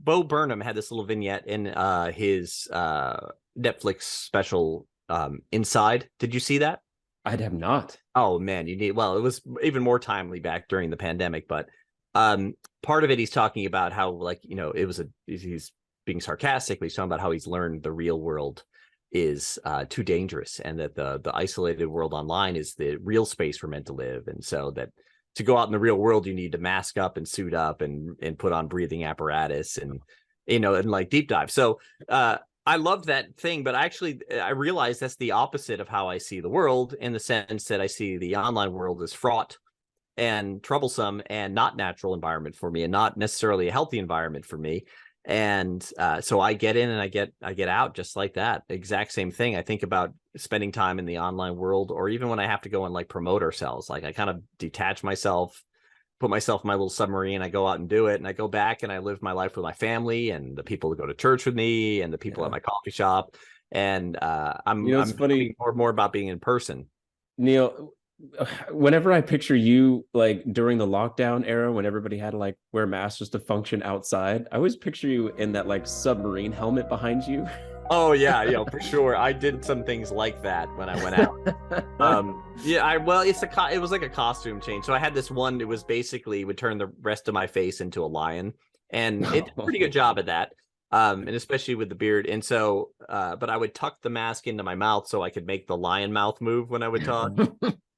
Bo Burnham had this little vignette in his Netflix special Inside. Did you see that? I have not. Oh man, you need. Well, it was even more timely back during the pandemic, but part of it he's talking about how, like, it was he's being sarcastic, but he's talking about how he's learned the real world is too dangerous, and that the isolated world online is the real space we're meant to live, and so that to go out in the real world you need to mask up and suit up and put on breathing apparatus and and like deep dive. So I loved that thing, but I realized that's the opposite of how I see the world, in the sense that I see the online world as fraught and troublesome and not natural environment for me, and not necessarily a healthy environment for me. And so I get in and I get out just like that. Exact same thing. I think about spending time in the online world, or even when I have to go and like promote ourselves, like I kind of detach myself, put myself in my little submarine, I go out and do it, and I go back and I live my life with my family and the people who go to church with me and the people at my coffee shop. And I'm funny more and more about being in person. Neil, whenever I picture you, like during the lockdown era, when everybody had to like wear masks just to function outside, I always picture you in that like submarine helmet behind you. Oh yeah, for sure. I did some things like that when I went out. It was like a costume change. So I had this one. It was basically would turn the rest of my face into a lion, and it did a pretty good job at that. And especially with the beard. And so, but I would tuck the mask into my mouth so I could make the lion mouth move when I would talk.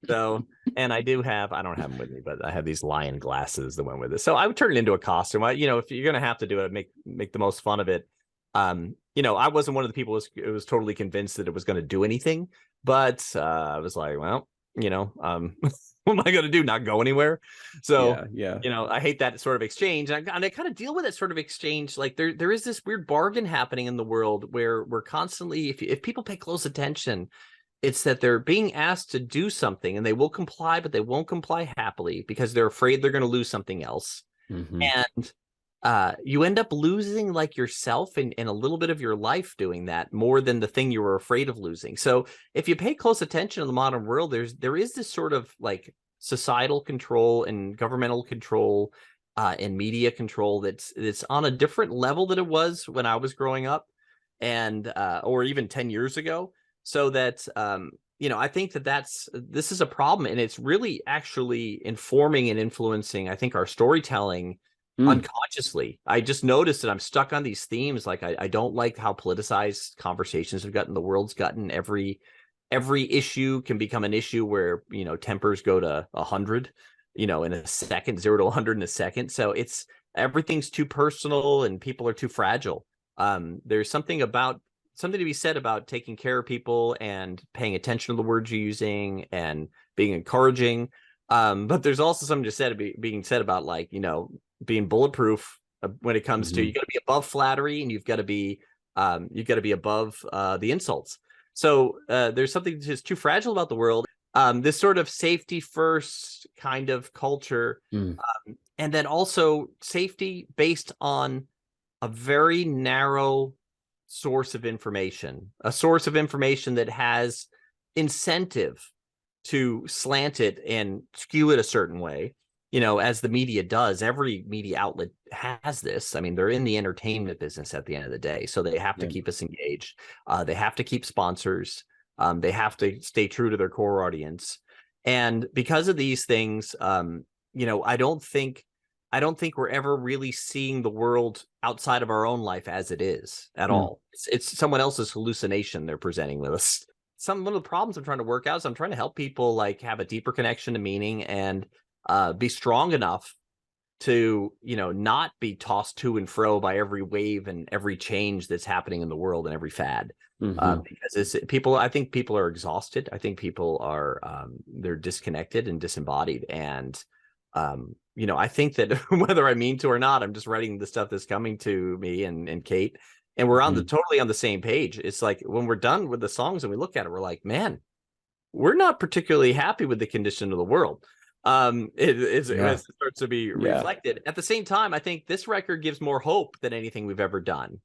So, and I don't have them with me, but I have these lion glasses that went with it. So I would turn it into a costume. If you're going to have to do it, make the most fun of it. I wasn't one of the people who was totally convinced that it was going to do anything, but I was like, well, what am I going to do? Not go anywhere? So, yeah. I hate that sort of exchange. And I kind of deal with that sort of exchange. Like there is this weird bargain happening in the world where we're constantly, if people pay close attention, it's that they're being asked to do something and they will comply, but they won't comply happily because they're afraid they're going to lose something else. Mm-hmm. And you end up losing like yourself and a little bit of your life doing that, more than the thing you were afraid of losing. So if you pay close attention to the modern world, there is this sort of like societal control and governmental control and media control that's on a different level than it was when I was growing up, and or even 10 years ago. So that I think this is a problem, and it's really actually informing and influencing, I think, our storytelling unconsciously. I just noticed that I'm stuck on these themes. Like I don't like how politicized conversations have gotten. The world's gotten every issue can become an issue where tempers go to 100 in a second, 0 to 100 in a second. So everything's too personal and people are too fragile. There's something to be said about taking care of people and paying attention to the words you're using and being encouraging. But there's also something being said about, like, being bulletproof when it comes to, you got to be above flattery, and you've got to be above the insults. So there's something just too fragile about the world. This sort of safety first kind of culture, and then also safety based on a very narrow source of information, a source of information that has incentive to slant it and skew it a certain way, as the media does. Every media outlet has this. I mean, they're in the entertainment business at the end of the day, so they have to keep us engaged. They have to keep sponsors. They have to stay true to their core audience. And because of these things, I don't think we're ever really seeing the world outside of our own life as it is at all. It's someone else's hallucination they're presenting with us. One of the problems I'm trying to work out is I'm trying to help people like have a deeper connection to meaning and be strong enough to, not be tossed to and fro by every wave and every change that's happening in the world and every fad. Because I think people are exhausted. I think people are, they're disconnected and disembodied. And, I think that whether I mean to or not, I'm just writing the stuff that's coming to me and Kate, and we're totally on the same page. It's like when we're done with the songs and we look at it, we're like, man, we're not particularly happy with the condition of the world. It starts to be reflected. At the same time, I think this record gives more hope than anything we've ever done.